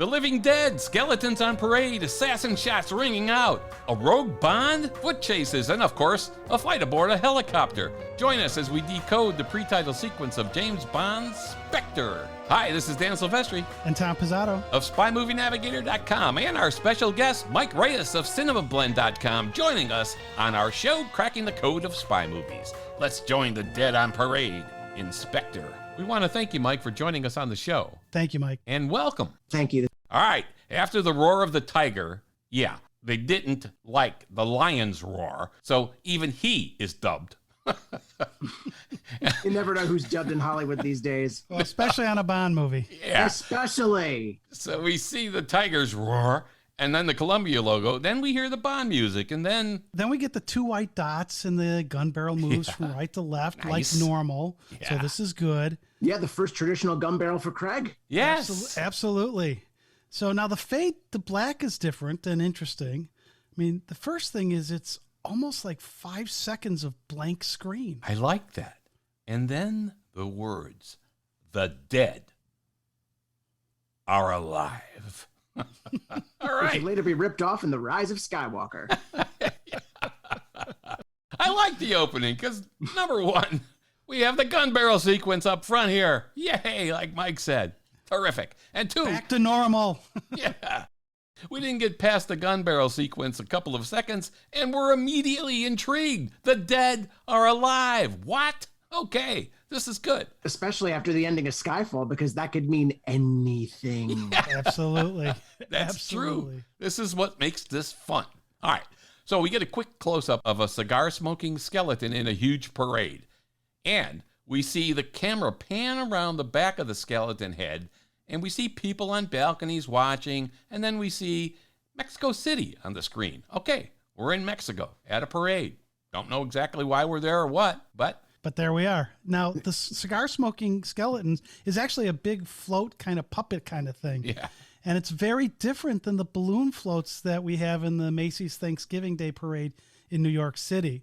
The living dead, skeletons on parade, assassin shots ringing out, a rogue Bond, foot chases, and of course, a fight aboard a helicopter. Join us as we decode the pre-title sequence of James Bond's Spectre. Hi, this is Dan Silvestri and Tom Pizzato of SpyMovieNavigator.com and our special guest, Mike Reyes of CinemaBlend.com, joining us on our show, Cracking the Code of Spy Movies. Let's join the dead on parade in Spectre. We want to thank you, Mike, for joining us on the show. Thank you, Mike. And welcome. Thank you. All right, after the roar of the tiger, yeah, they didn't like the lion's roar, so even he is dubbed. You never know who's dubbed in Hollywood these days. Well, especially on a Bond movie. Yeah. Especially. So we see the tiger's roar, and then the Columbia logo, then we hear the Bond music, and then we get the two white dots and the gun barrel moves from right to left Nice. like normal. Yeah. So this is good. Yeah, the first traditional gun barrel for Craig. yes. Absolutely. So now the fade to black is different and interesting. I mean, the first thing is it's almost like 5 seconds of blank screen. I like that. And then the words, the dead are alive. All Which right. would later be ripped off in The Rise of Skywalker. I like the opening because, number one, we have the gun barrel sequence up front here. Yay, like Mike said. Terrific. And two, Back to normal. yeah, we didn't get past the gun barrel sequence a couple of seconds, and we're immediately intrigued. The dead are alive. What? Okay, this is good. Especially after the ending of Skyfall, because that could mean anything. Absolutely. That's Absolutely. true. This is what makes this fun. All right, so we get a quick close-up of a cigar-smoking skeleton in a huge parade. And we see the camera pan around the back of the skeleton head, and we see people on balconies watching, and then we see Mexico City on the screen. Okay, we're in Mexico at a parade. Don't know exactly why we're there or what, but But there we are. Now, the cigar smoking skeletons is actually a big float kind of puppet kind of thing. yeah. And it's very different than the balloon floats that we have in the Macy's Thanksgiving Day Parade in New York City.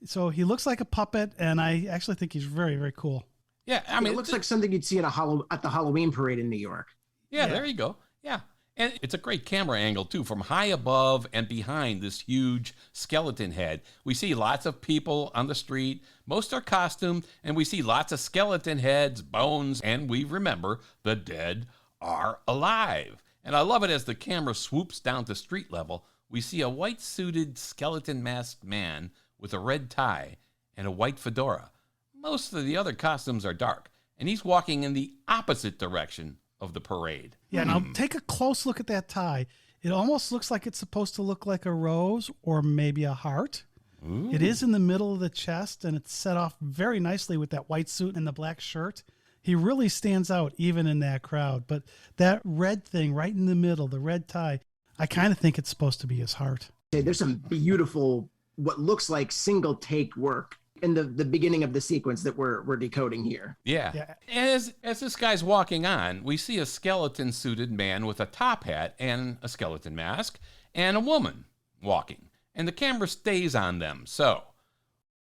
So he looks like a puppet, and I actually think he's very, very cool. Yeah, I mean, it looks like something you'd see at the Halloween parade in New York. yeah, there you go. Yeah. And it's a great camera angle, too, from high above and behind this huge skeleton head. We see lots of people on the street. Most are costumed, and we see lots of skeleton heads, bones, and we remember the dead are alive. And I love it as the camera swoops down to street level. We see a white-suited, skeleton-masked man with a red tie and a white fedora. Most of the other costumes are dark, and he's walking in the opposite direction of the parade. Yeah, now take a close look at that tie. It almost looks like it's supposed to look like a rose or maybe a heart. Ooh. It is in the middle of the chest, and it's set off very nicely with that white suit and the black shirt. He really stands out even in that crowd. But that red thing right in the middle, the red tie, I kind of think it's supposed to be his heart. There's some beautiful, what looks like single take work in the beginning of the sequence that we're decoding here. Yeah. As this guy's walking on, we see a skeleton-suited man with a top hat and a skeleton mask, and a woman walking. And the camera stays on them. So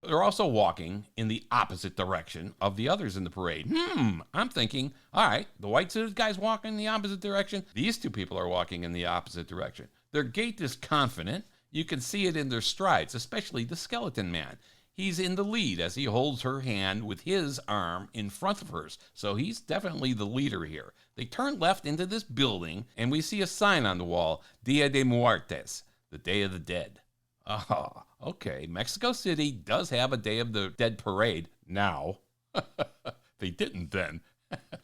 they're also walking in the opposite direction of the others in the parade. I'm thinking, all right, the white-suited guy's walking in the opposite direction. These two people are walking in the opposite direction. Their gait is confident. You can see it in their strides, especially the skeleton man. He's in the lead as he holds her hand with his arm in front of hers. So he's definitely the leader here. They turn left into this building, and we see a sign on the wall, Dia de Muertes, the Day of the Dead. Oh, okay. Mexico City does have a Day of the Dead parade now. They didn't then.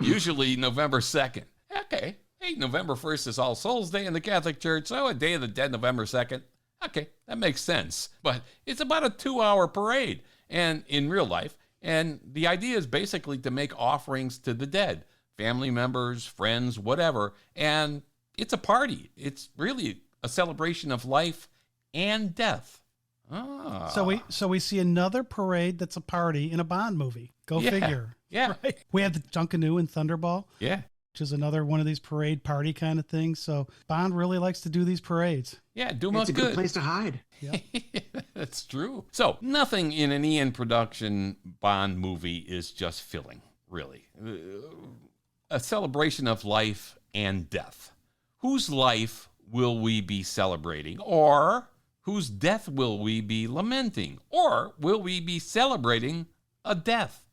Usually November 2nd. Okay. Hey, November 1st is All Souls Day in the Catholic Church, so a Day of the Dead November 2nd. Okay, that makes sense. But it's about a 2-hour parade and in real life. And the idea is basically to make offerings to the dead, family members, friends, whatever. And it's a party. It's really a celebration of life and death. Ah. So we see another parade that's a party in a Bond movie. Go figure. Yeah. Right? We have the Junkanoo and Thunderball, Yeah. which is another one of these parade party kind of things. So Bond really likes to do these parades. Yeah, do them It's a good. good place to hide. That's true. So nothing in an Ian production Bond movie is just filling, really. A celebration of life and death. Whose life will we be celebrating? Or whose death will we be lamenting? Or will we be celebrating a death?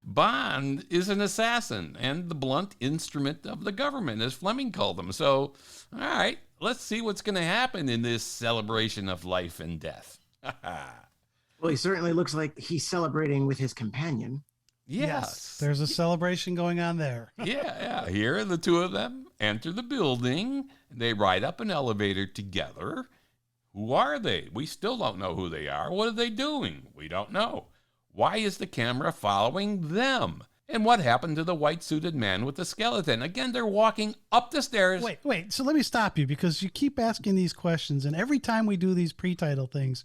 Bond is an assassin and the blunt instrument of the government, as Fleming called them. So, all right, let's see what's going to happen in this celebration of life and death. Well, he certainly looks like he's celebrating with his companion. Yes. There's a celebration going on there. Yeah. Here, the two of them enter the building. They ride up an elevator together. Who are they? We still don't know who they are. What are they doing? We don't know. Why is the camera following them? And what happened to the white-suited man with the skeleton? Again, they're walking up the stairs. Wait. So let me stop you because you keep asking these questions. And every time we do these pre-title things,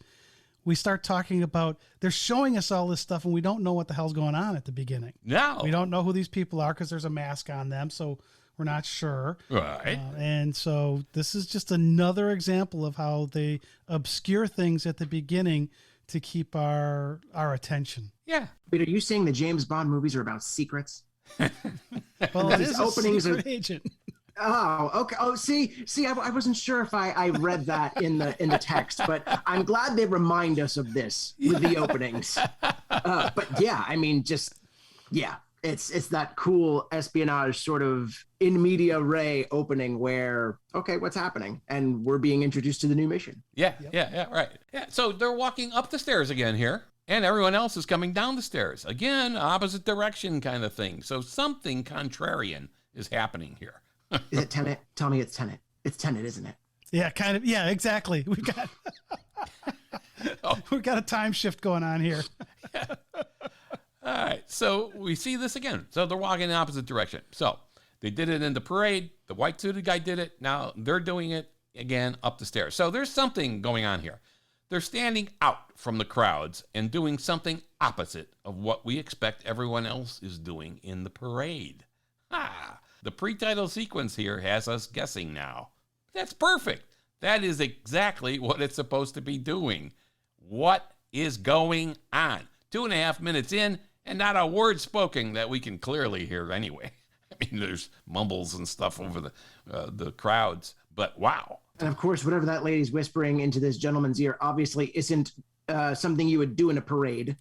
we start talking about, they're showing us all this stuff and we don't know what the hell's going on at the beginning. No. We don't know who these people are because there's a mask on them. So we're not sure. Right. And so this is just another example of how they obscure things at the beginning to keep our attention. Yeah. But are you saying the James Bond movies are about secrets? Well, it His is a openings are- secret agent. Oh, okay. Oh, see, I wasn't sure if I read that in the text, but I'm glad they remind us of this with the openings. But yeah, I mean, it's that cool espionage sort of in media ray opening where, okay, what's happening? And we're being introduced to the new mission. Yeah, right. Yeah, so they're walking up the stairs again here, and everyone else is coming down the stairs. Again, opposite direction kind of thing. So something contrarian is happening here. Is it Tenet? Tell me it's Tenet. It's Tenet, isn't it? Yeah, kind of. Yeah, exactly. We've got a time shift going on here. All right, so we see this again. So they're walking in the opposite direction. So they did it in the parade. The white-suited guy did it. Now they're doing it again up the stairs. So there's something going on here. They're standing out from the crowds and doing something opposite of what we expect everyone else is doing in the parade. The pre-title sequence here has us guessing now. That's perfect. That is exactly what it's supposed to be doing. What is going on? 2.5 minutes in, and not a word spoken that we can clearly hear anyway. I mean, there's mumbles and stuff over the crowds, but wow. And of course, whatever that lady's whispering into this gentleman's ear obviously isn't something you would do in a parade.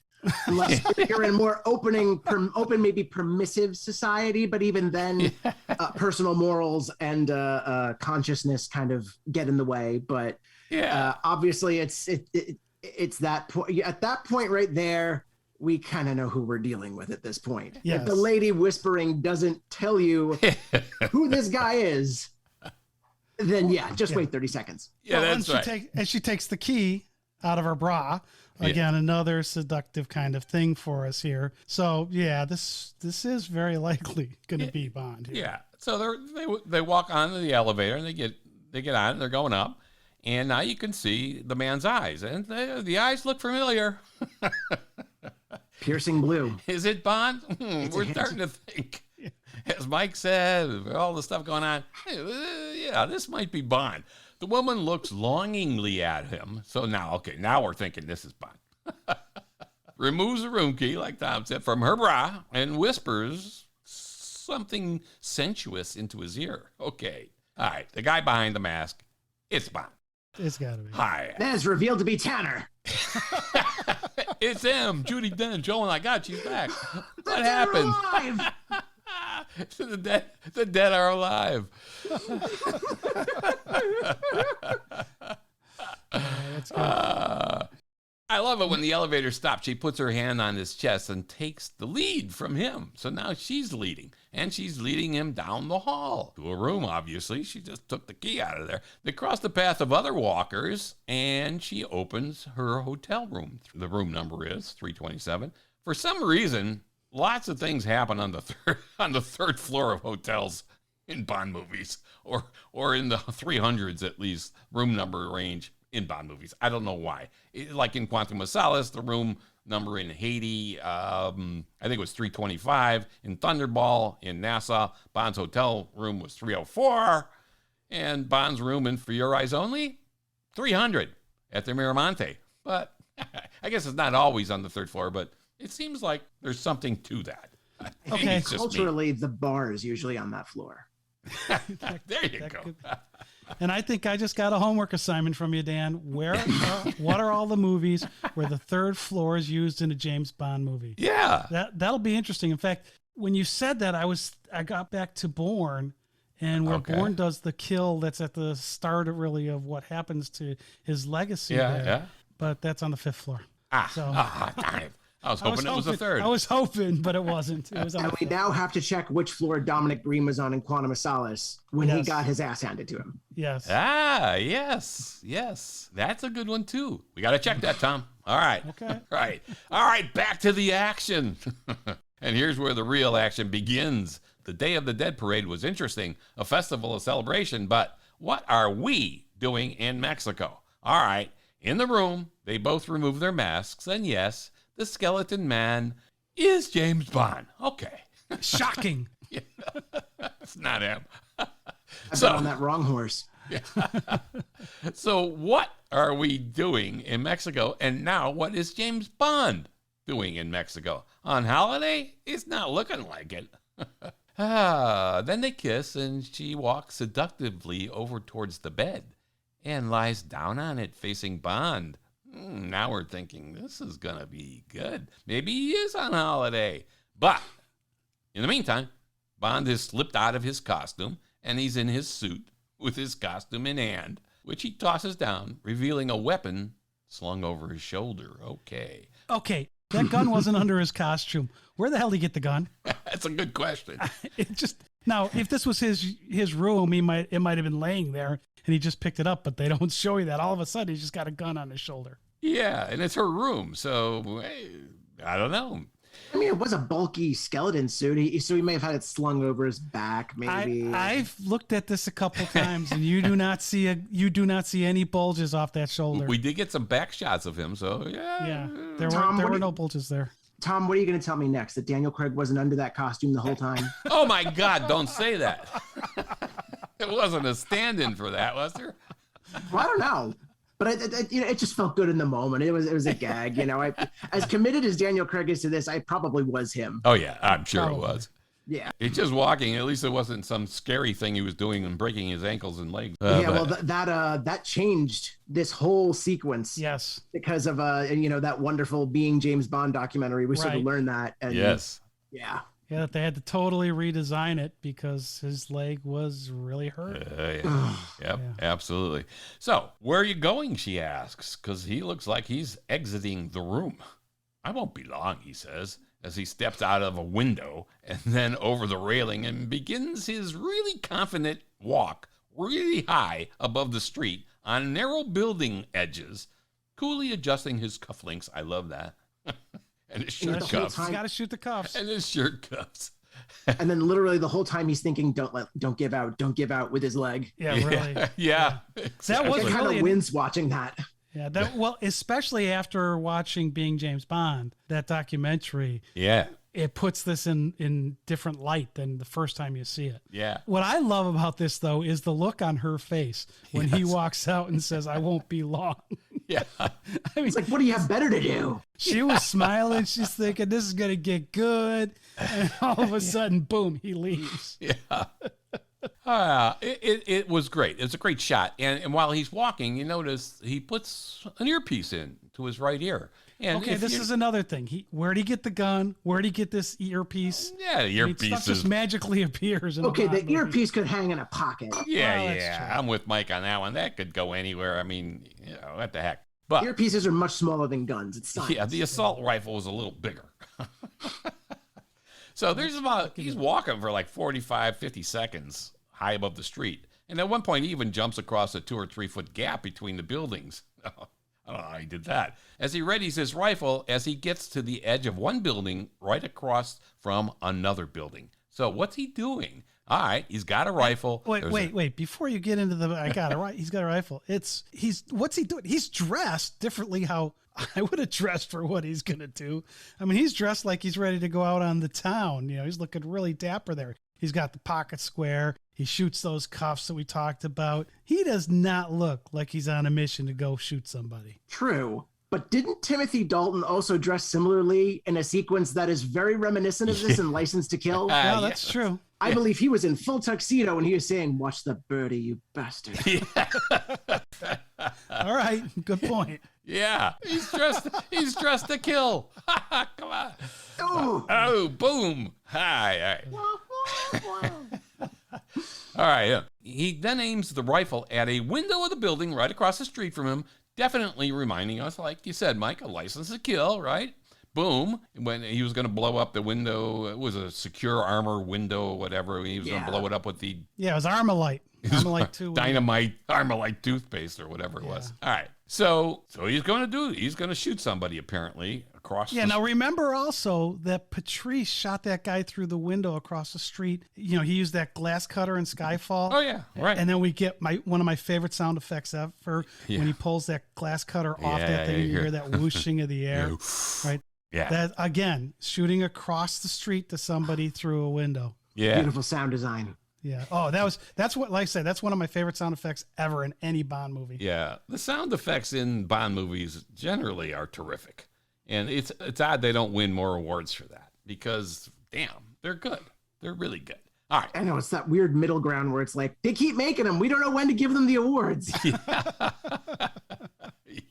Unless you're in a more open, maybe permissive society, but even then, personal morals and consciousness kind of get in the way. But obviously, it's that point. At that point, right there, we kind of know who we're dealing with at this point. Yes. If the lady whispering doesn't tell you who this guy is, then just wait 30 seconds. Yeah, that's right. And she takes the key out of her bra. Again, another seductive kind of thing for us here. So this is very likely going to be Bond here. Yeah. So they walk onto the elevator and they get on and they're going up, and now you can see the man's eyes, and the eyes look familiar. Piercing blue. Is it Bond? We're starting to think. As Mike said, all the stuff going on. This might be Bond. The woman looks longingly at him. So now we're thinking this is Bond. Removes the room key, like Tom said, from her bra and whispers something sensuous into his ear. Okay. All right. The guy behind the mask, it's Bond. It's got to be. Hi. That is revealed to be Tanner. It's him. Judi Dench. Joel, I got you back. What happened? The dead are alive. That's good. I love it when the elevator stops. She puts her hand on his chest and takes the lead from him. So now she's leading, and she's leading him down the hall to a room, obviously. She just took the key out of there. They cross the path of other walkers, and she opens her hotel room. The room number is 327. For some reason, lots of things happen on the third floor of hotels in Bond movies, or in the 300s at least, room number range in Bond movies. I don't know why. Like in Quantum of Solace, the room number in Haiti, I think it was 325. In Thunderball, in Nassau, Bond's hotel room was 304. And Bond's room in For Your Eyes Only, 300 at the Miramonte. But I guess it's not always on the third floor, but it seems like there's something to that. Okay. Culturally, the bar is usually on that floor. There you go. And I think I just got a homework assignment from you, Dan. What are all the movies where the third floor is used in a James Bond movie? Yeah. That'll be interesting. In fact, when you said that, I got back to Bourne, and where Bourne does the kill that's at the start of what happens to his legacy there. Yeah. But that's on the 5th floor. Darn it. I was hoping it was a third. I was hoping, but it wasn't. It was on and we now have to check which floor Dominic Green was on in Quantum of Solace when he got his ass handed to him. Yes. Yes. That's a good one, too. We got to check that, Tom. All right. Okay. All right, back to the action. And here's where the real action begins. The Day of the Dead parade was interesting, a festival of celebration, but what are we doing in Mexico? All right. In the room, they both remove their masks, and yes, the skeleton man is James Bond. Okay. Shocking. It's not him. I bet on that wrong horse. So what are we doing in Mexico? And now what is James Bond doing in Mexico? On holiday? It's not looking like it. Then they kiss, and she walks seductively over towards the bed and lies down on it facing Bond. Now we're thinking this is going to be good. Maybe he is on holiday. But in the meantime, Bond has slipped out of his costume, and he's in his suit with his costume in hand, which he tosses down, revealing a weapon slung over his shoulder. Okay. That gun wasn't under his costume. Where the hell did he get the gun? That's a good question. Now, if this was his room, it might have been laying there, and he just picked it up, but they don't show you that. All of a sudden, he's just got a gun on his shoulder. Yeah, and it's her room, so I don't know. I mean, it was a bulky skeleton suit, so he may have had it slung over his back. Maybe I've looked at this a couple times, and you do not see any bulges off that shoulder. We did get some back shots of him, so yeah. There were no bulges there. Tom, what are you going to tell me next? That Daniel Craig wasn't under that costume the whole time? Oh my God! Don't say that. It wasn't a stand-in for that, was there? Well, I don't know. But it just felt good in the moment. It was a gag, as committed as Daniel Craig is to this, I probably was him. Oh yeah, I'm sure it was. Yeah, he's just walking. At least it wasn't some scary thing he was doing and breaking his ankles and legs. That changed this whole sequence. Yes, because of that wonderful Being James Bond documentary. We sort of learned that. And yes. Yeah. Yeah, that they had to totally redesign it because his leg was really hurt. Yep, absolutely. So, where are you going, she asks, because he looks like he's exiting the room. I won't be long, he says, as he steps out of a window and then over the railing and begins his really confident walk really high above the street on narrow building edges, coolly adjusting his cufflinks. I love that. And his shirt cuffs. He's got to shoot the cuffs. And his shirt cuffs. And then literally the whole time he's thinking, don't give out with his leg. Yeah, really. Yeah. That was kind of wins watching that. Yeah, especially after watching Being James Bond, that documentary. Yeah. It puts this in different light than the first time you see it. Yeah. What I love about this, though, is the look on her face when he walks out and says, "I won't be long." Yeah. I mean, it's like, what do you have better to do? She was smiling. She's thinking, this is going to get good. And all of a sudden, boom, he leaves. Yeah. It was great. It's a great shot. And while he's walking, you notice he puts an earpiece in to his right ear. And this is another thing. Where'd he get the gun? Where'd he get this earpiece? Yeah, the earpiece stuff just magically appears. The earpiece could hang in a pocket. Yeah. I'm with Mike on that one. That could go anywhere. I mean, what the heck? But earpieces are much smaller than guns. It's science. Yeah, the assault rifle was a little bigger. So he's walking for like 45, 50 seconds high above the street. And at one point, he even jumps across a 2 or 3 foot gap between the buildings. I don't know how he did that. As he readies his rifle, as he gets to the edge of one building right across from another building. So what's he doing? All right, he's got a rifle. Wait. Before you get into he's got a rifle. What's he doing? He's dressed differently how I would have dressed for what he's going to do. I mean, he's dressed like he's ready to go out on the town. He's looking really dapper there. He's got the pocket square. He shoots those cuffs that we talked about. He does not look like he's on a mission to go shoot somebody. True. But didn't Timothy Dalton also dress similarly in a sequence that is very reminiscent of this in License to Kill? Yeah, that's true. I believe he was in full tuxedo and he was saying, "Watch the birdie, you bastard." All right, good point. Yeah, he's dressed to kill. Come on. Oh, boom. Hi. All right. He then aims the rifle at a window of the building right across the street from him, definitely reminding us, like you said, Mike, a License to Kill, right? Boom. When he was going to blow up the window, it was a secure armor window or whatever. He was going to blow it up with the... Yeah, it was Armalite. Armalite 2. Dynamite, Armalite toothpaste or whatever it was. All right. So he's going to shoot somebody apparently across the... Now remember also that Patrice shot that guy through the window across the street. He used that glass cutter in Skyfall. Oh yeah, right. And then we get one of my favorite sound effects ever when he pulls that glass cutter off that thing. You hear that whooshing of the air, right? Yeah. That again, shooting across the street to somebody through a window. Yeah. Beautiful sound design. Yeah. Oh, that's what, like I said, that's one of my favorite sound effects ever in any Bond movie. Yeah. The sound effects in Bond movies generally are terrific. And it's odd they don't win more awards for that because, damn, they're good. They're really good. All right. I know, it's that weird middle ground where it's like, they keep making them. We don't know when to give them the awards.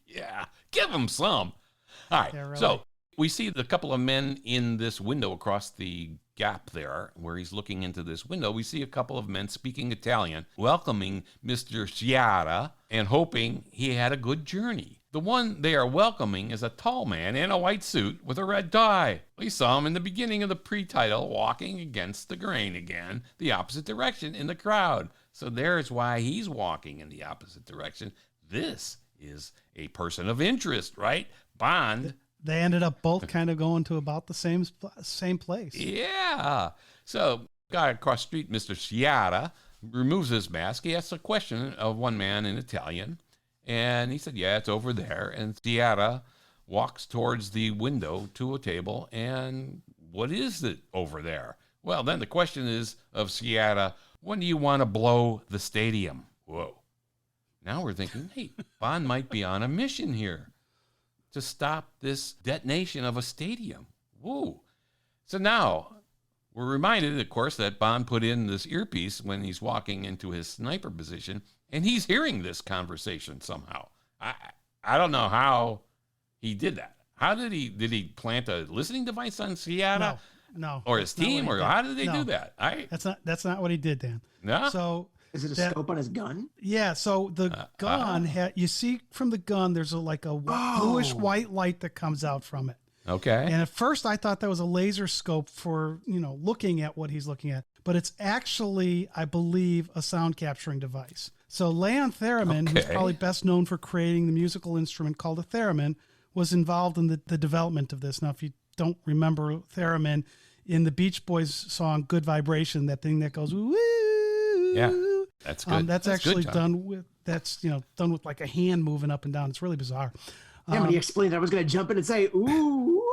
Yeah. Give them some. All right. Yeah, really. So we see the couple of men in this window across the gap there where he's looking into this window. We see a couple of men speaking Italian, welcoming Mr. Sciarra and hoping he had a good journey. The one they are welcoming is a tall man in a white suit with a red tie. We saw him in the beginning of the pre-title walking against the grain again, the opposite direction in the crowd. So there's why he's walking in the opposite direction. This is a person of interest, right? Bond. They ended up both kind of going to about the same place. Yeah. So guy across the street, Mr. Sciarra, removes his mask. He asks a question of one man in Italian. And he said, yeah, it's over there. And Sciarra walks towards the window to a table. And what is it over there? Well, then the question is of Sciarra, when do you want to blow the stadium? Whoa. Now we're thinking, hey, Bond might be on a mission here to stop this detonation of a stadium. Whoa. So now we're reminded, of course, that Bond put in this earpiece when he's walking into his sniper position. And he's hearing this conversation somehow. I don't know how he did that. How did he plant a listening device on Sciarra? No. Or his team? Or how did they do that? That's not what he did, Dan. No? So is it a scope on his gun? Yeah, so the gun you see from the gun there's a bluish white light that comes out from it. Okay. And at first I thought that was a laser scope for, looking at what he's looking at, but it's actually, I believe, a sound capturing device. So Leon Theremin, who's probably best known for creating the musical instrument called a theremin, was involved in the development of this. Now, if you don't remember theremin, in the Beach Boys song "Good Vibration," that thing that goes woo. Yeah, that's good. That's actually good, done with like a hand moving up and down. It's really bizarre. Yeah, when he explained it, I was going to jump in and say, ooh.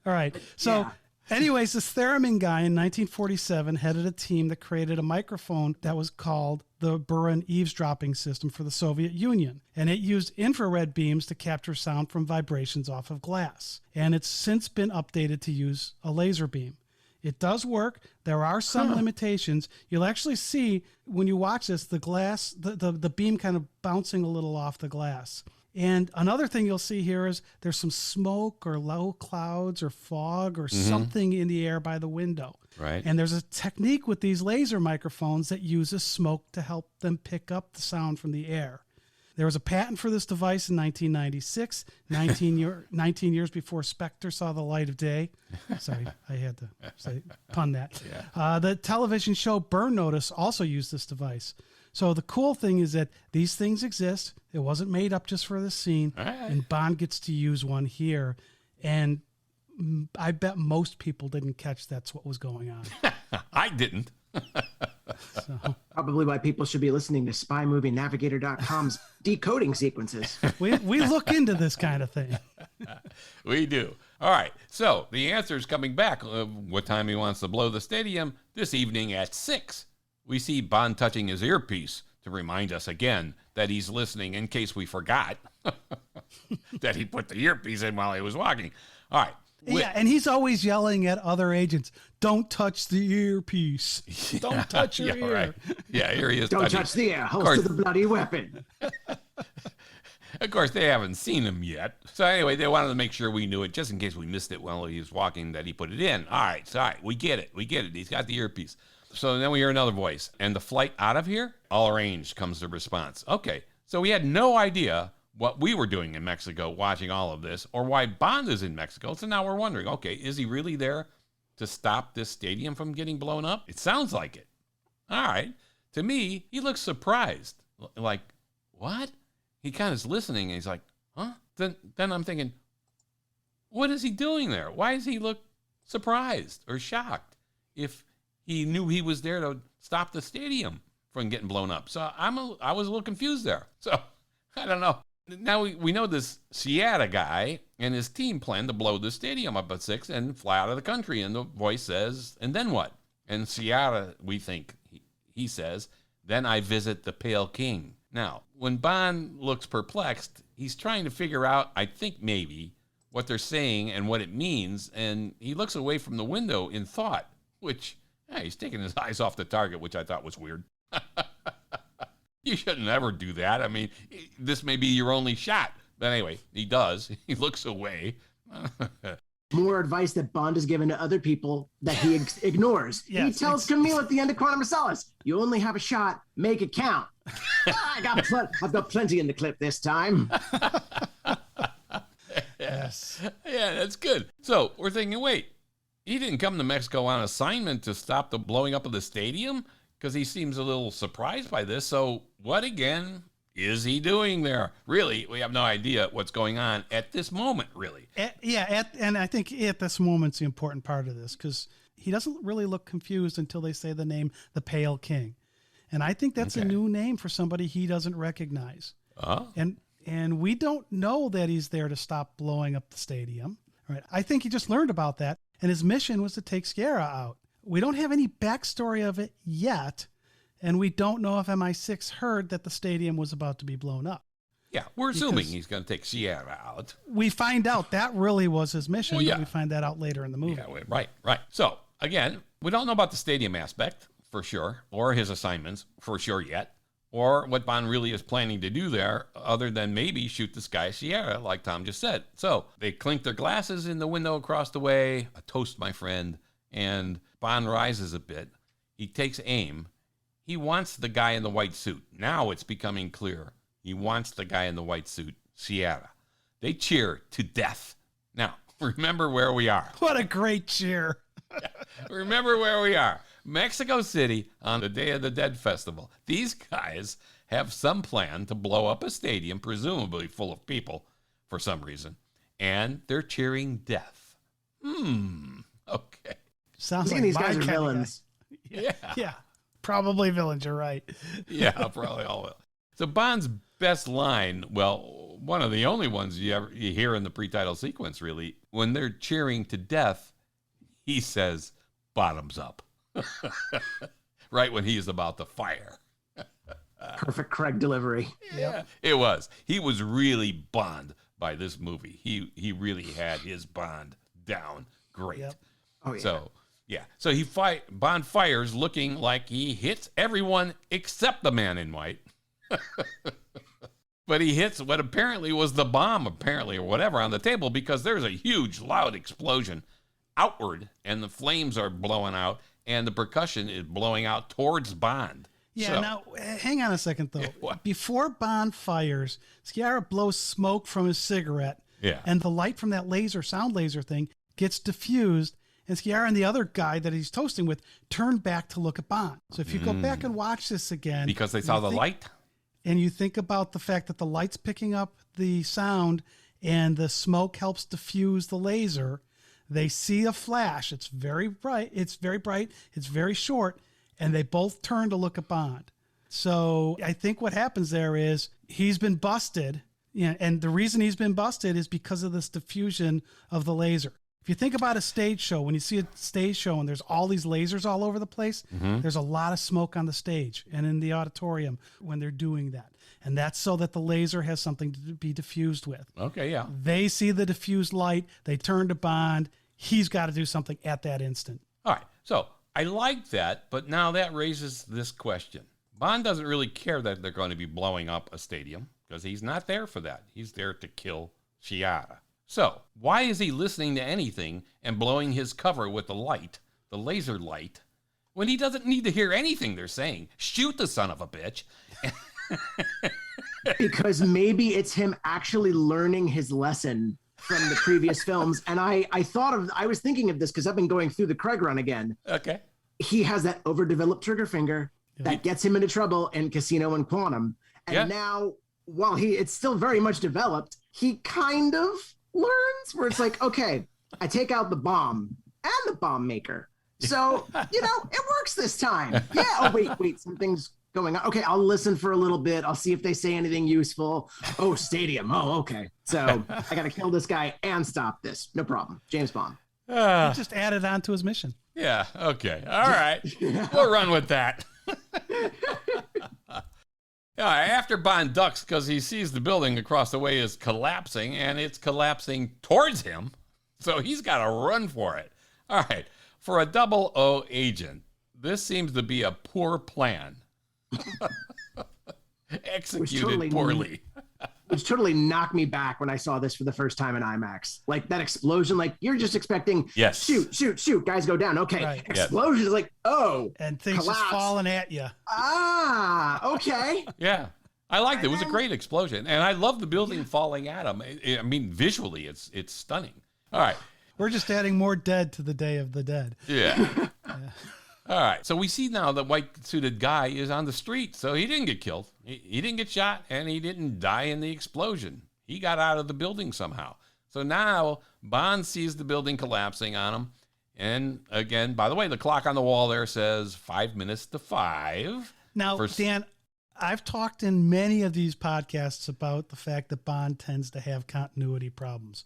All right. So anyways, this theremin guy in 1947 headed a team that created a microphone that was called the Buran eavesdropping system for the Soviet Union. And it used infrared beams to capture sound from vibrations off of glass. And it's since been updated to use a laser beam. It does work. There are some limitations. You'll actually see when you watch this, the glass, the beam kind of bouncing a little off the glass. And another thing you'll see here is there's some smoke or low clouds or fog or something in the air by the window. Right. And there's a technique with these laser microphones that uses smoke to help them pick up the sound from the air. There was a patent for this device in 1996, 19 years before Spectre saw the light of day. Sorry, I had to pun that. Yeah. The television show Burn Notice also used this device. So the cool thing is that these things exist. It wasn't made up just for this scene. Right. And Bond gets to use one here. And I bet most people didn't catch that's what was going on. I didn't. So. Probably why people should be listening to SpyMovieNavigator.com's decoding sequences. We look into this kind of thing. We do. All right. So the answer is coming back. What time he wants to blow the stadium? This evening at 6. We see Bond touching his earpiece to remind us again that he's listening in case we forgot that he put the earpiece in while he was walking. All right. Yeah, and he's always yelling at other agents, don't touch the earpiece. Don't touch your ear. Right. Yeah, here he is. Don't touch the air host of the bloody weapon. Of course, they haven't seen him yet. So anyway, they wanted to make sure we knew it, just in case we missed it while he was walking, that he put it in. All right, we get it. He's got the earpiece. So then we hear another voice. And the flight out of here? All arranged, comes the response. Okay, so we had no idea what we were doing in Mexico watching all of this, or why Bond is in Mexico. So now we're wondering, okay, is he really there to stop this stadium from getting blown up? It sounds like it. All right. To me, he looks surprised. Like, what? He kind of is listening, and he's like, huh? Then I'm thinking, what is he doing there? Why does he look surprised or shocked if he knew he was there to stop the stadium from getting blown up? So I was a little confused there. So I don't know. Now we know this Sierra guy and his team plan to blow the stadium up at 6 and fly out of the country. And the voice says, and then what? And Sierra, we think, he says, then I visit the Pale King. Now, when Bond looks perplexed, he's trying to figure out, I think maybe, what they're saying and what it means. And he looks away from the window in thought, which, he's taking his eyes off the target, which I thought was weird. You shouldn't ever do that. I mean, this may be your only shot. But anyway, he does. He looks away. More advice that Bond has given to other people that he ignores. Yes, he tells Camille at the end of Quantum of Solace, you only have a shot, make it count. I've got plenty in the clip this time. Yes. Yeah, that's good. So we're thinking, wait, he didn't come to Mexico on assignment to stop the blowing up of the stadium? Because he seems a little surprised by this. So what again is he doing there? Really, we have no idea what's going on at this moment, really. And I think at this moment's the important part of this, because he doesn't really look confused until they say the name, the Pale King. And I think that's a new name for somebody he doesn't recognize. Oh. And we don't know that he's there to stop blowing up the stadium. Right? I think he just learned about that, and his mission was to take Sierra out. We don't have any backstory of it yet, and we don't know if MI6 heard that the stadium was about to be blown up. Yeah, we're assuming he's going to take Sierra out. We find out that really was his mission, but we find that out later in the movie. Yeah, right. So, again, we don't know about the stadium aspect, for sure, or his assignments, for sure yet, or what Bond really is planning to do there, other than maybe shoot this guy Sierra, like Tom just said. So, they clink their glasses in the window across the way, a toast, my friend, and Bond rises a bit. He takes aim. He wants the guy in the white suit. Now it's becoming clear. He wants the guy in the white suit, Sierra. They cheer to death. Now, remember where we are. What a great cheer. Remember where we are. Mexico City on the Day of the Dead Festival. These guys have some plan to blow up a stadium, presumably full of people for some reason, and they're cheering death. Okay. Sounds like these guys are villains. Yeah. Probably villains, you're right. Yeah, probably all will. So Bond's best line, well, one of the only ones you hear in the pre-title sequence, really, when they're cheering to death, he says, bottoms up. Right when he's about to fire. Perfect Craig delivery. Yeah, it was. He was really Bond by this movie. He really had his Bond down great. Yep. Oh, yeah. So Bond fires looking like he hits everyone except the man in white. But he hits what apparently was the bomb, or whatever, on the table, because there's a huge, loud explosion outward, and the flames are blowing out, and the percussion is blowing out towards Bond. Yeah, now, hang on a second, though. Before Bond fires, Sierra blows smoke from his cigarette, and the light from that sound laser thing gets diffused, and Sierra and the other guy that he's toasting with turn back to look at Bond. So if you go back and watch this again... Because they saw the light? And you think about the fact that the light's picking up the sound and the smoke helps diffuse the laser, they see a flash. It's very bright. It's very short, and they both turn to look at Bond. So I think what happens there is he's been busted, and the reason he's been busted is because of this diffusion of the laser. If you think about a stage show, when you see a stage show and there's all these lasers all over the place, there's a lot of smoke on the stage and in the auditorium when they're doing that. And that's so that the laser has something to be diffused with. Okay, yeah. They see the diffused light. They turn to Bond. He's got to do something at that instant. All right, so I like that, but now that raises this question. Bond doesn't really care that they're going to be blowing up a stadium because he's not there for that. He's there to kill Chiara. So why is he listening to anything and blowing his cover with the light, the laser light, when he doesn't need to hear anything they're saying? Shoot the son of a bitch. Because maybe it's him actually learning his lesson from the previous films. And I was thinking of this because I've been going through the Craig run again. Okay. He has that overdeveloped trigger finger that gets him into trouble in Casino and Quantum. And now, while it's still very much developed, he kind of learns where it's like, okay, I take out the bomb and the bomb maker. So, it works this time. Yeah. Oh, wait, something's going on. Okay, I'll listen for a little bit. I'll see if they say anything useful. Oh, stadium. Oh, okay. So I got to kill this guy and stop this. No problem. James Bond. He just added on to his mission. Yeah, okay. All right. We'll run with that. After Bond ducks because he sees the building across the way is collapsing, and it's collapsing towards him, so he's got to run for it. All right. For a 00 agent, this seems to be a poor plan. Executed poorly. Which totally knocked me back when I saw this for the first time in IMAX. Like that explosion, like you're just expecting, shoot, guys go down. Okay, right. Explosion is like, oh, and things collapse. Just falling at you. Okay. Yeah, I liked it. It was a great explosion, and I love the building falling at him. I mean, visually, it's stunning. All right, we're just adding more dead to the Day of the Dead. Yeah. All right, so we see now the white-suited guy is on the street, so he didn't get killed. He didn't get shot, and he didn't die in the explosion. He got out of the building somehow. So now Bond sees the building collapsing on him. And again, by the way, the clock on the wall there says 5 minutes to 5. Now, Dan, I've talked in many of these podcasts about the fact that Bond tends to have continuity problems.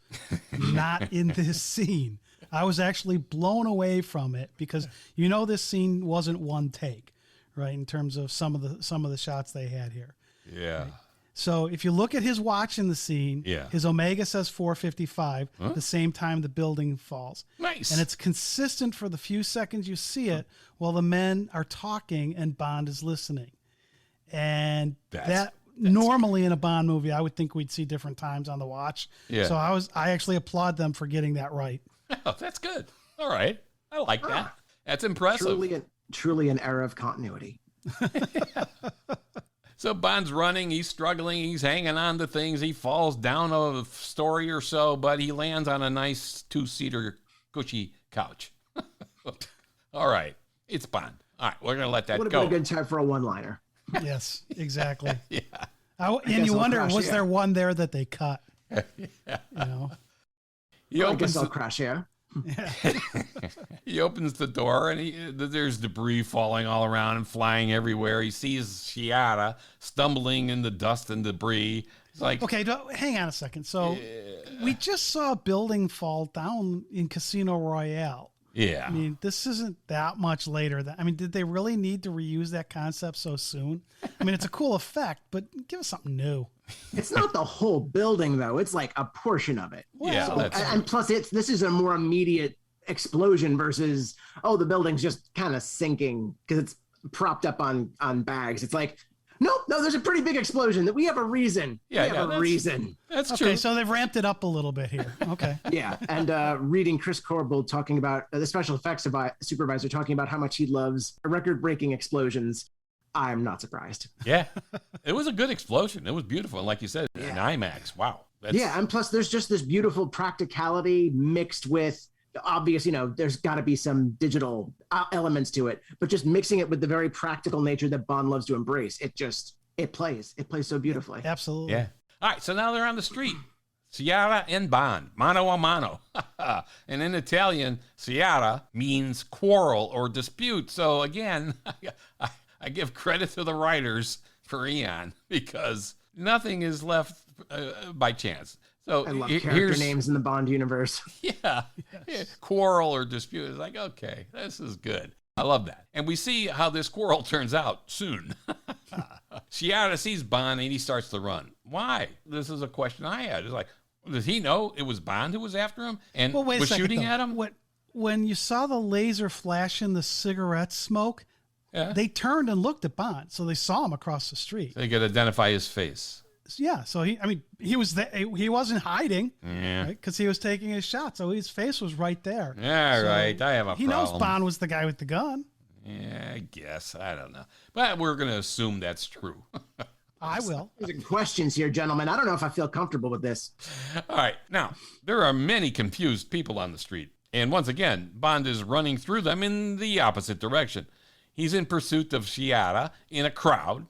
Not in this scene. I was actually blown away from it because this scene wasn't one take, right? In terms of some of the shots they had here. Yeah. Right? So if you look at his watch in the scene, his Omega says 4:55, the same time the building falls. Nice. And it's consistent for the few seconds you see it while the men are talking and Bond is listening. And that's normally in a Bond movie, I would think we'd see different times on the watch. Yeah. So I actually applaud them for getting that right. Oh, that's good. All right. I like that. That's impressive. Truly an era of continuity. So Bond's running. He's struggling. He's hanging on to things. He falls down a story or so, but he lands on a nice 2-seater cushy couch. All right. It's Bond. All right. We're going to let that go. Would have been a good time for a one-liner. Yes, exactly. Yeah. And you wonder, was there one there that they cut? Yeah. I guess I'll crash here. He opens the door and there's debris falling all around and flying everywhere. He sees Chiara stumbling in the dust and debris. It's like, okay, hang on a second. So we just saw a building fall down in Casino Royale. Yeah. I mean, this isn't that much later. Did they really need to reuse that concept so soon? I mean, it's a cool effect, but give us something new. It's not the whole building, though. It's like a portion of it. Yeah. So, and plus, this is a more immediate explosion versus, the building's just kind of sinking because it's propped up on bags. It's like, no, there's a pretty big explosion. That we have a reason. Yeah, we have a reason. That's okay, true. So they've ramped it up a little bit here. Okay. Yeah, and reading Chris Corbould talking about the special effects supervisor talking about how much he loves record-breaking explosions. I'm not surprised. Yeah, it was a good explosion. It was beautiful, and like you said, in IMAX. Wow. And plus there's just this beautiful practicality mixed with obvious, there's got to be some digital elements to it, but just mixing it with the very practical nature that Bond loves to embrace. It plays so beautifully. Absolutely. Yeah. All right. So now they're on the street. Chiara and Bond, mano a mano. And in Italian, Chiara means quarrel or dispute. So again, I give credit to the writers for Eon because nothing is left by chance. So I love here's character names in the Bond universe. Yeah. Quarrel or dispute is like, okay, this is good. I love that. And we see how this quarrel turns out soon. Chiara sees Bond and he starts to run. Why? This is a question I had. It's like, does he know it was Bond who was after him and wait a was second, shooting though. at him? When you saw the laser flash in the cigarette smoke, Yeah. they turned and looked at Bond, so they saw him across the street. They could identify his face. Yeah, so he was there. He wasn't hiding, Yeah. right? Because he was taking his shot, so his face was right there. Yeah, So right. I have a he problem. knows Bond was the guy with the gun. Yeah, I guess. I don't know. But we're going to assume that's true. I will. There's questions here, gentlemen. I don't know if I feel comfortable with this. All right. Now, there are many confused people on the street. And once again, Bond is running through them in the opposite direction. He's in pursuit of Chiara in a crowd.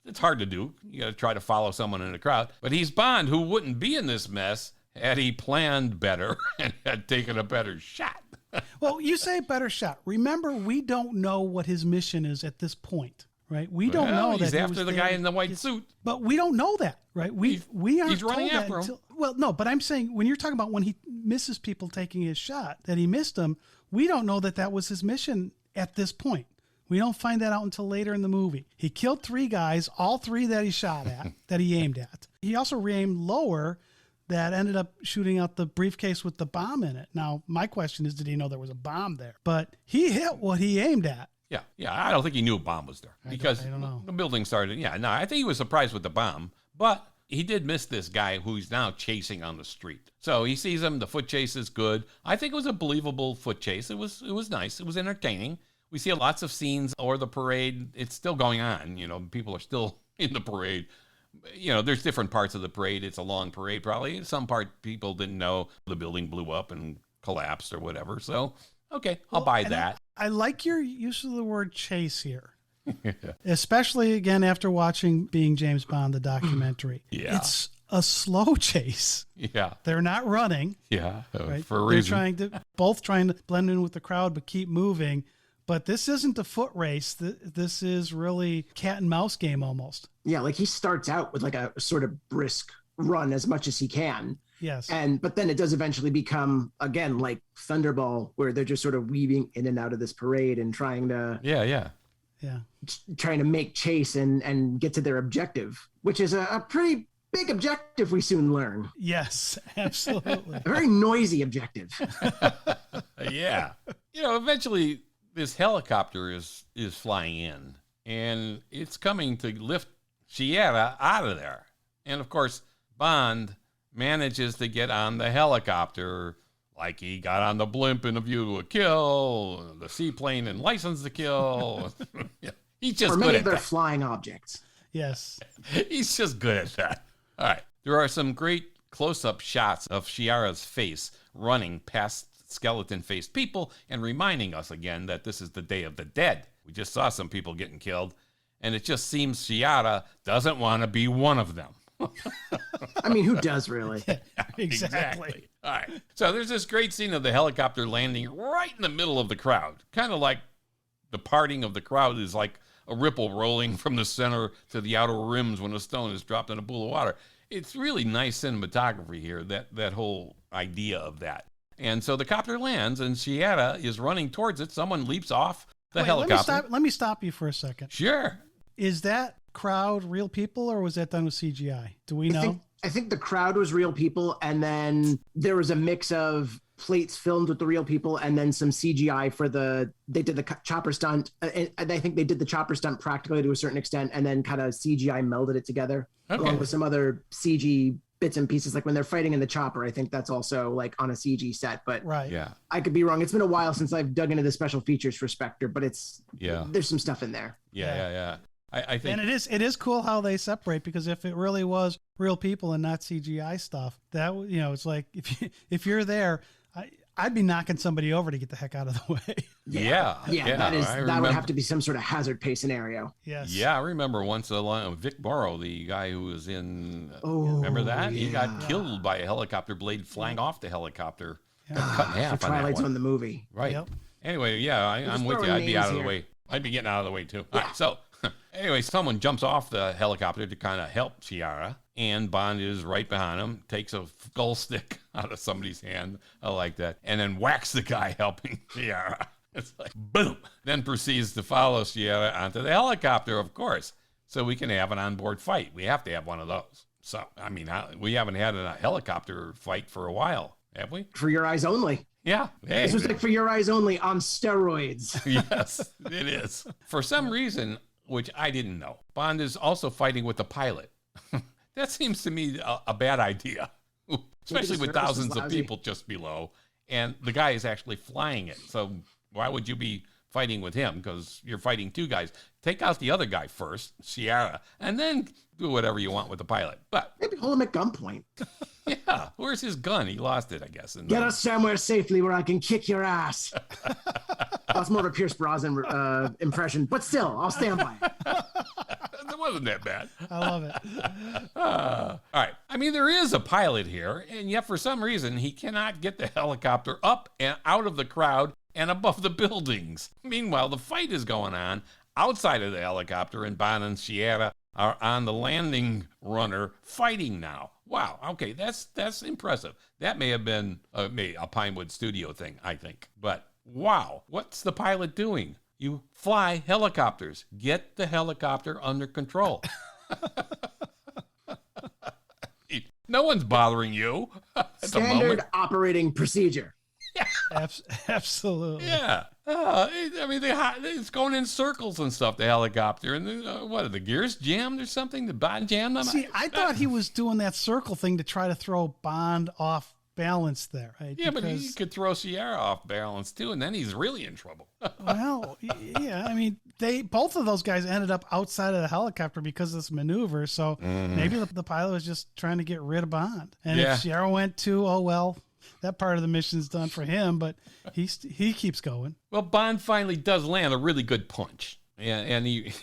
It's hard to do. You got to try to follow someone in a crowd. But he's Bond, who wouldn't be in this mess had he planned better and had taken a better shot. Well, you say better shot. Remember, we don't know what his mission is at this point, right? We don't know that he's he after was the there. guy in the white suit. But we don't know that, right? We aren't he's running told that after him. until, well, no, but I'm saying when you're talking about when he misses people taking his shot, that he missed them, we don't know that that was his mission at this point. We don't find that out until later in the movie. He killed 3 guys, all 3 that he shot at, that he aimed at. He also re-aimed lower that ended up shooting out the briefcase with the bomb in it. Now, my question is, did he know there was a bomb there? But he hit what he aimed at. Yeah, I don't think he knew a bomb was there because I don't know. the building started. Yeah, no, I think he was surprised with the bomb, but he did miss this guy who he's now chasing on the street. So he sees him. The foot chase is good. I think it was a believable foot chase. It was nice. It was entertaining. We see lots of scenes or the parade. It's still going on. You know, people are still in the parade. You know, there's different parts of the parade. It's a long parade, probably. Some part people didn't know the building blew up and collapsed or whatever. So, okay, I'll buy that. I like your use of the word chase here. Especially, again, after watching Being James Bond, the documentary. Yeah. It's a slow chase. Yeah. They're not running. Yeah, Right? for a They're reason. both trying to blend in with the crowd, but keep moving. But this isn't a foot race. This is really cat and mouse game almost. Yeah, like he starts out with like a sort of brisk run as much as he can. Yes. But then it does eventually become, again, like Thunderball, where they're just sort of weaving in and out of this parade and trying to Yeah. make chase and get to their objective, which is a pretty big objective, we soon learn. Yes, absolutely. A very noisy objective. Yeah. You know, eventually this helicopter is flying in and it's coming to lift Chiara out of there. And of course, Bond manages to get on the helicopter like he got on the blimp in A View to a Kill, the seaplane in License to Kill. Yeah. He's just or good many at of their that. flying objects. Yes. He's just good at that. All right. There are some great close-up shots of Chiara's face running past skeleton-faced people and reminding us again that this is the Day of the Dead. We just saw some people getting killed, and it just seems Chiara doesn't want to be one of them. I mean, who does really? Exactly. All right. So there's this great scene of the helicopter landing right in the middle of the crowd, kind of like the parting of the crowd is like a ripple rolling from the center to the outer rims when a stone is dropped in a pool of water. It's really nice cinematography here, that whole idea of that. And so the copter lands and Chiara is running towards it. Someone leaps off the helicopter. Let me stop you for a second. Sure. Is that crowd real people or was that done with CGI? Do we know? I think the crowd was real people, and then there was a mix of plates filmed with the real people and then some CGI they did the chopper stunt. And I think they did the chopper stunt practically to a certain extent and then kind of CGI melded it together along with some other CG bits and pieces. Like when they're fighting in the chopper, I think that's also like on a CG set, but Right. Yeah. I could be wrong. It's been a while since I've dug into the special features for Spectre, but there's some stuff in there. Yeah. I think. And it is cool how they separate, because if it really was real people and not CGI stuff, that, you know, it's like if you're there, I'd be knocking somebody over to get the heck out of the way. Yeah. That would have to be some sort of hazard pay scenario. Yes. Yeah, I remember once Vic Morrow, the guy who was in, remember that? He got killed by a helicopter blade flying off the helicopter. Got cut in half For on that Twilight one. Zone, the movie. Right. Yep. Anyway, yeah, I'm with you. throwing I'd be out of names the here. way. I'd be getting out of the way too. All right, so anyway, someone jumps off the helicopter to kind of help Chiara. and Bond is right behind him, takes a skull stick out of somebody's hand. I like that. And then whacks the guy helping Sierra. It's like, boom. Then proceeds to follow Sierra onto the helicopter, of course, so we can have an onboard fight. We have to have one of those. So, I mean, we haven't had a helicopter fight for a while, have we? For your eyes only. Yeah. Hey, this was like for your eyes only on steroids. Yes, it is. For some reason, which I didn't know, Bond is also fighting with the pilot. That seems to me a bad idea, especially with thousands of people just below, and the guy is actually flying it. So why would you be fighting with him? Because you're fighting two guys. Take out the other guy first, Sierra, and then do whatever you want with the pilot. But maybe hold him at gunpoint. Yeah, where's his gun? He lost it, I guess. Get us somewhere safely where I can kick your ass. That's more of a Pierce Brosnan impression, but still, I'll stand by it. It wasn't that bad. I love it. All right. I mean, there is a pilot here, and yet for some reason, he cannot get the helicopter up and out of the crowd and above the buildings. Meanwhile, the fight is going on outside of the helicopter, and Bond and Sierra are on the landing runner fighting now. Wow. Okay, that's impressive. That may have been a Pinewood Studio thing, I think. But wow, what's the pilot doing? You fly helicopters. Get the helicopter under control. No one's bothering you. Standard operating procedure. Yeah. Absolutely. Yeah. I mean, it's going in circles and stuff, the helicopter. And what, are the gears jammed or something? The Bond jammed them? See, I thought he was doing that circle thing to try to throw Bond off balance there, right? Yeah, but he could throw Sierra off balance too, and then he's really in trouble. Well, yeah, I mean, both of those guys ended up outside of the helicopter because of this maneuver, so maybe the pilot was just trying to get rid of Bond. And if Sierra went too, oh well, that part of the mission's done for him, but he keeps going. Well, Bond finally does land a really good punch, and he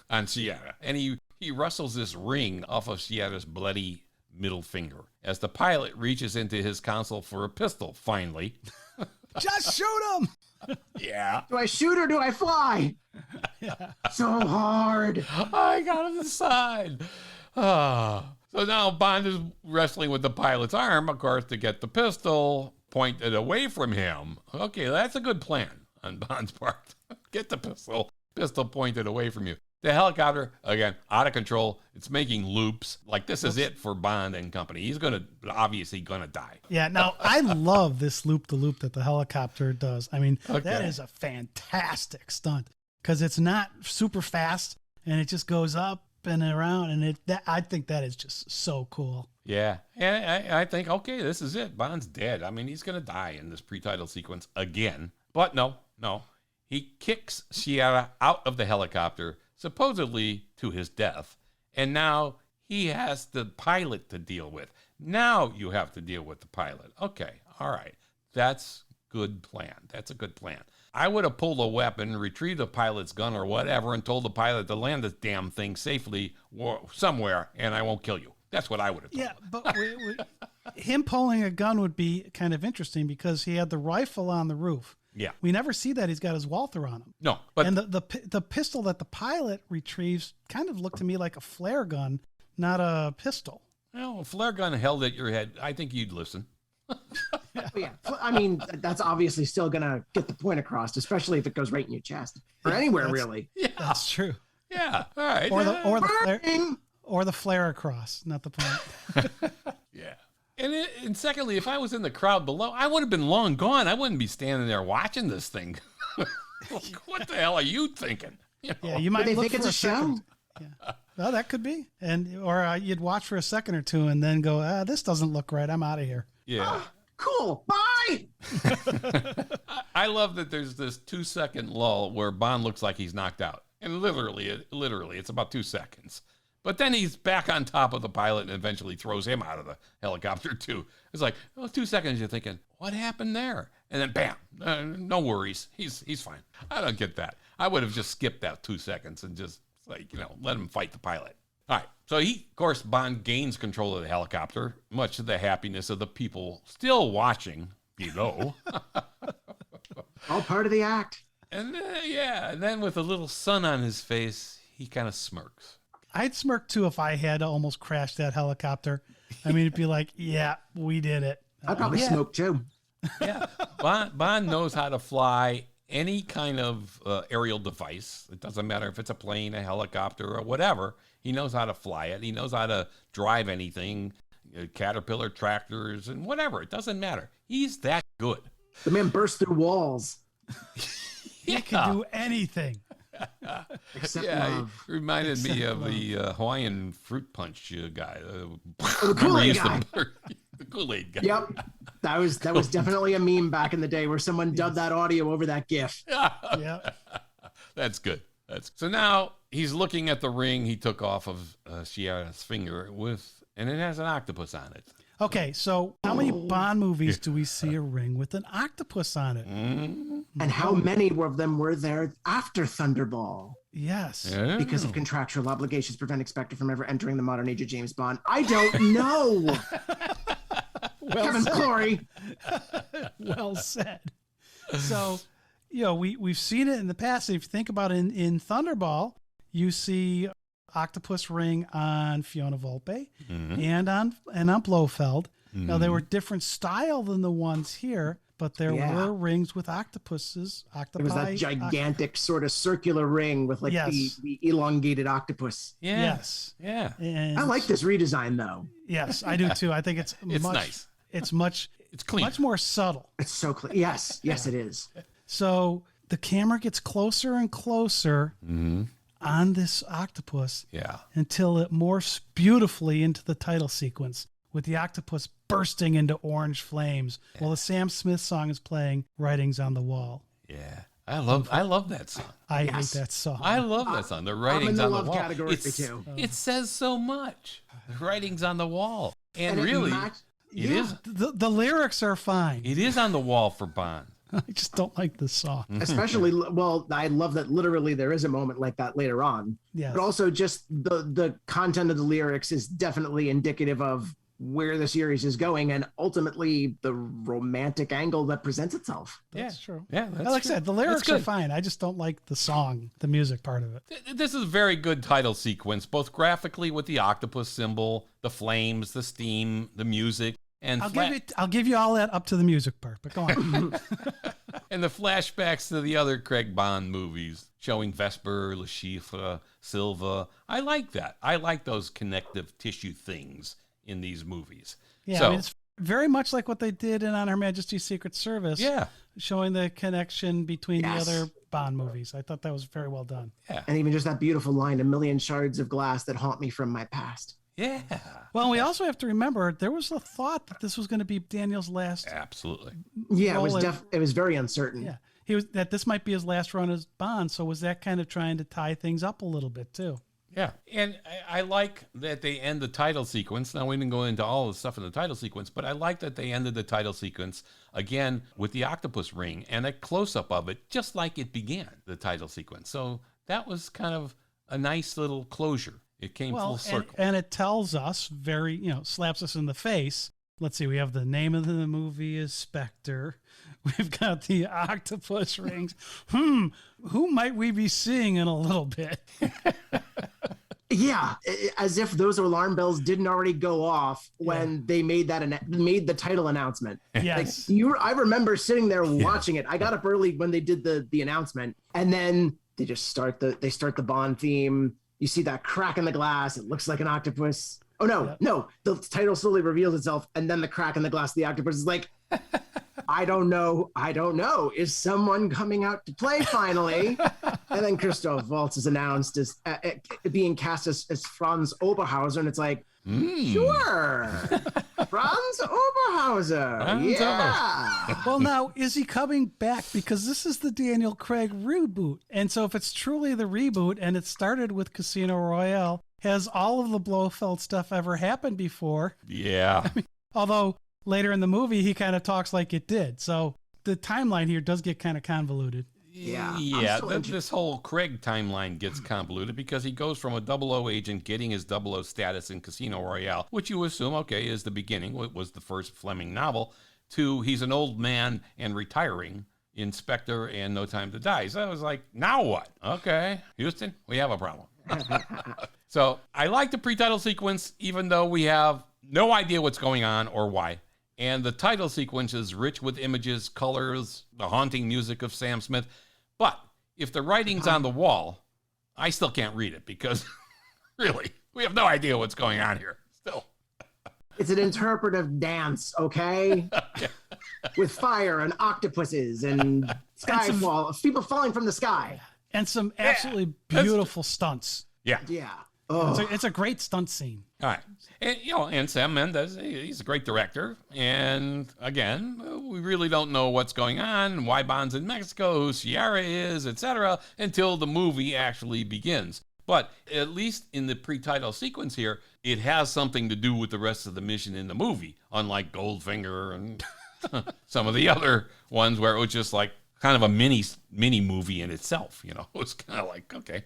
on Sierra, and he rustles this ring off of Sierra's bloody middle finger as the pilot reaches into his console for a pistol. Finally, just shoot him. Yeah. Do I shoot or do I fly? Yeah. So hard. I got to decide. So now Bond is wrestling with the pilot's arm, of course, to get the pistol pointed away from him. Okay, that's a good plan on Bond's part. Get the pistol pointed away from you. The helicopter, again, out of control. It's making loops. Like, this is it for Bond and company. He's obviously going to die. Yeah, now, I love this loop-the-loop that the helicopter does. I mean, that is a fantastic stunt because it's not super fast, and it just goes up and around, and I think that is just so cool. Yeah, and I think, okay, this is it. Bond's dead. I mean, he's going to die in this pre-title sequence again. But no. He kicks Sierra out of the helicopter, supposedly to his death, and now he has the pilot to deal with. Now you have to deal with the pilot. Okay, all right. That's good plan. That's a good plan. I would have pulled a weapon, retrieved the pilot's gun or whatever, and told the pilot to land this damn thing safely somewhere, and I won't kill you. That's what I would have done. Yeah, but him pulling a gun would be kind of interesting because he had the rifle on the roof. Yeah. We never see that he's got his Walther on him. No, but and the pistol that the pilot retrieves kind of looked to me like a flare gun, not a pistol. Well, a flare gun held at your head. I think you'd listen. Yeah, I mean, that's obviously still gonna get the point across, especially if it goes right in your chest or anywhere, really. Yeah, that's true. Yeah, all right. Or the flare across, not the point. Yeah. And secondly, if I was in the crowd below, I would have been long gone. I wouldn't be standing there watching this thing. What the hell are you thinking? You know? Yeah, you might think it's a show. Yeah. Well, that could be. Or you'd watch for a second or two and then go, this doesn't look right. I'm out of here. Yeah. Cool. Bye. I love that there's this 2-second lull where Bond looks like he's knocked out. And literally, it's about 2 seconds. But then he's back on top of the pilot and eventually throws him out of the helicopter too. It's like, 2 seconds you're thinking, what happened there? And then bam, no worries. He's fine. I don't get that. I would have just skipped that 2 seconds and just let him fight the pilot. All right. So of course, Bond gains control of the helicopter, much to the happiness of the people still watching below. All part of the act. And and then with a little sun on his face, he kind of smirks. I'd smirk too if I had to almost crash that helicopter. I mean, it'd be like, yeah, we did it. I'd probably smoke too. Yeah. Bond knows how to fly any kind of aerial device. It doesn't matter if it's a plane, a helicopter, or whatever. He knows how to fly it. He knows how to drive anything, Caterpillar tractors and whatever. It doesn't matter. He's that good. The man burst through walls. He can do anything. Except Yeah, love. he reminded me of the Hawaiian fruit punch guy. The Kool-Aid guy. The Kool-Aid guy. Yep. That was definitely a meme back in the day where someone dubbed that audio over that GIF. Yeah. That's good. So now he's looking at the ring he took off of Shiera's finger and it has an octopus on it. Okay, so how many Bond movies do we see a ring with an octopus on it? And how many of them were there after Thunderball? Yes. Because of contractual obligations preventing Spectre from ever entering the modern age of James Bond. I don't know. Kevin Corey. Well said. So, we've seen it in the past. If you think about it, in Thunderball, you see octopus ring on Fiona Volpe and on Blofeld. Now, they were different style than the ones here, but there were rings with octopuses. It was that gigantic sort of circular ring with like the elongated octopus. Yeah. Yes. Yeah. And I like this redesign though. Yes, I do too. I think it's nice. It's clean. much more subtle. It's so clean. Yes, it is. So the camera gets closer and closer on this octopus until it morphs beautifully into the title sequence with the octopus bursting into orange flames while the Sam Smith song is playing, Writings on the Wall. Yeah. I love that song. I hate that song. I love that song. The Writings I'm in the on the love Wall. category too. It says so much. The Writings on the Wall. And it really, it is. The lyrics are fine. It is on the wall for Bond. I just don't like the song. Especially, well, I love that literally there is a moment like that later on. Yes. But also just the content of the lyrics is definitely indicative of where the series is going and ultimately the romantic angle that presents itself. That's true. Yeah, that's like true. I said, the lyrics are fine. I just don't like the song, the music part of it. This is a very good title sequence, both graphically with the octopus symbol, the flames, the steam, the music, and I'll give you all that up to the music part, but go on. and the flashbacks to the other Craig Bond movies showing Vesper, Le Chiffre, Silva. I like that. I like those connective tissue things in these movies. Yeah, so, I mean, it's very much like what they did in On Her Majesty's Secret Service. Yeah. Showing the connection between the other Bond movies. I thought that was very well done. Yeah. And even just that beautiful line, a million shards of glass that haunt me from my past. Yeah. Well, we also have to remember there was a thought that this was going to be Daniel's last. Absolutely. Yeah, role it was very uncertain. Yeah. That this might be his last run as Bond. So was that kind of trying to tie things up a little bit too? Yeah, and I like that they end the title sequence. Now, we didn't go into all the stuff in the title sequence, but I like that they ended the title sequence, again, with the octopus ring and a close-up of it, just like it began, the title sequence. So that was kind of a nice little closure. It came full circle. And it tells us slaps us in the face. Let's see, we have the name of the movie is Spectre. We've got the octopus rings. Who might we be seeing in a little bit? Yeah, as if those alarm bells didn't already go off when they made the title announcement. Yes. I remember sitting there watching it. I got up early when they did the announcement, and then they just start the Bond theme. You see that crack in the glass. It looks like an octopus. Oh no, the title slowly reveals itself, and then the crack in the glass, the octopus is like, I don't know. Is someone coming out to play finally? And then Christoph Waltz is announced as being cast as Franz Oberhauser, and it's like, sure, Franz Oberhauser, yeah. Well, now, is he coming back? Because this is the Daniel Craig reboot. And so if it's truly the reboot and it started with Casino Royale, has all of the Blofeld stuff ever happened before? Yeah. I mean, although later in the movie, he kind of talks like it did. So the timeline here does get kind of convoluted. Yeah. This whole Craig timeline gets convoluted because he goes from a 00 agent getting his 00 status in Casino Royale, which you assume, is the beginning, was the first Fleming novel, to he's an old man and retiring in Spectre and No Time to Die. So I was like, now what? Okay, Houston, we have a problem. So I like the pre-title sequence, even though we have no idea what's going on or why. And the title sequence is rich with images, colors, the haunting music of Sam Smith. But if the writing's on the wall, I still can't read it because really, we have no idea what's going on here still. It's an interpretive dance, okay? With fire and octopuses and skyfall, people falling from the sky. And some absolutely beautiful stunts. Yeah. Yeah. It's a great stunt scene. All right. And, and Sam Mendes, he's a great director. And again, we really don't know what's going on, why Bond's in Mexico, who Sierra is, etc., until the movie actually begins. But at least in the pre-title sequence here, it has something to do with the rest of the mission in the movie, unlike Goldfinger and some of the other ones where it was just like kind of a mini movie in itself. It was kind of like, okay,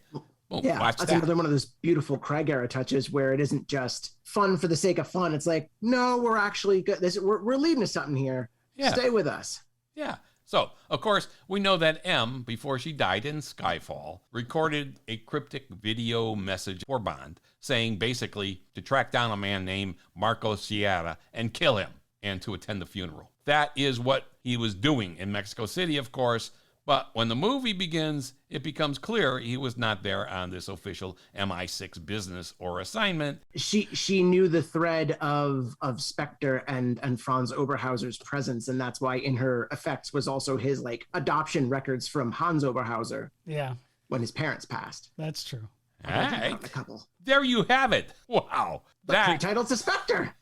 well, yeah, watch that's that. another one of those beautiful Craig era touches where it isn't just fun for the sake of fun. It's like, no, we're actually good. We're leading to something here. Yeah. Stay with us. Yeah. So, of course, we know that M, before she died in Skyfall, recorded a cryptic video message for Bond saying basically to track down a man named Marco Sierra and kill him and to attend the funeral. That is what he was doing in Mexico City, of course. But when the movie begins, it becomes clear he was not there on this official MI6 business or assignment. She knew the thread of Spectre and Franz Oberhauser's presence, and that's why in her effects was also his like adoption records from Hans Oberhauser. Yeah, when his parents passed. That's true. All right. A couple. There you have it. Wow. Pre-titled to Spectre.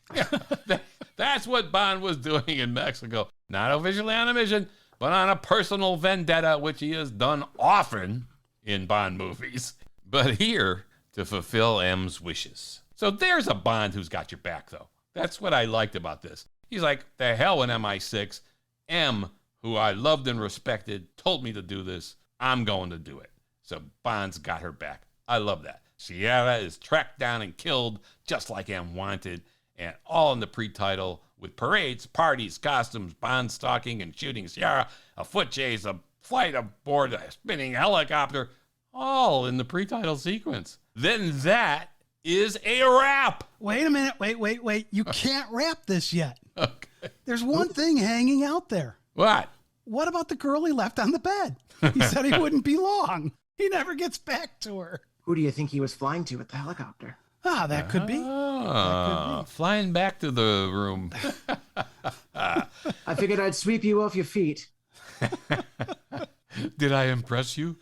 That's what Bond was doing in Mexico. Not officially on a mission, but on a personal vendetta, which he has done often in Bond movies. But here to fulfill M's wishes. So there's a Bond who's got your back, though. That's what I liked about this. He's like, the hell with MI6. M, who I loved and respected, told me to do this. I'm going to do it. So Bond's got her back. I love that. Sierra is tracked down and killed, just like M wanted, and all in the pre-title with parades, parties, costumes, Bond stalking and shooting Sierra, a foot chase, a flight aboard a spinning helicopter, all in the pre-title sequence. Then that is a wrap. Wait a minute. Wait. You can't wrap this yet. Okay. There's one thing hanging out there. What? What about the girl he left on the bed? He said he wouldn't be long. He never gets back to her. Who do you think he was flying to with the helicopter? Ah, that could be. Flying back to the room. I figured I'd sweep you off your feet. Did I impress you?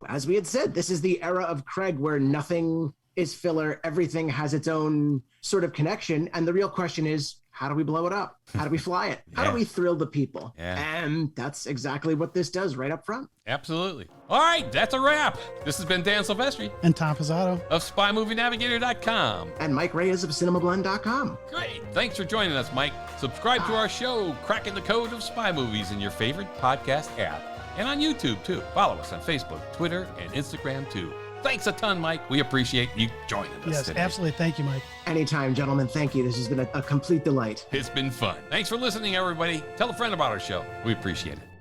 As we had said, this is the era of Craig where nothing is filler. Everything has its own sort of connection. And the real question is, how do we blow it up? How do we fly it? How do we thrill the people? Yeah. And that's exactly what this does right up front. Absolutely. All right, that's a wrap. This has been Dan Silvestri And Tom Pizzato. of SpyMovieNavigator.com. And Mike Reyes of CinemaBlend.com. Great. Thanks for joining us, Mike. Subscribe to our show, Cracking the Code of Spy Movies, in your favorite podcast app. And on YouTube, too. Follow us on Facebook, Twitter, and Instagram, too. Thanks a ton, Mike. We appreciate you joining us Yes, today. absolutely. Thank you, Mike. Anytime, gentlemen. Thank you. This has been a complete delight. It's been fun. Thanks for listening, everybody. Tell a friend about our show. We appreciate it.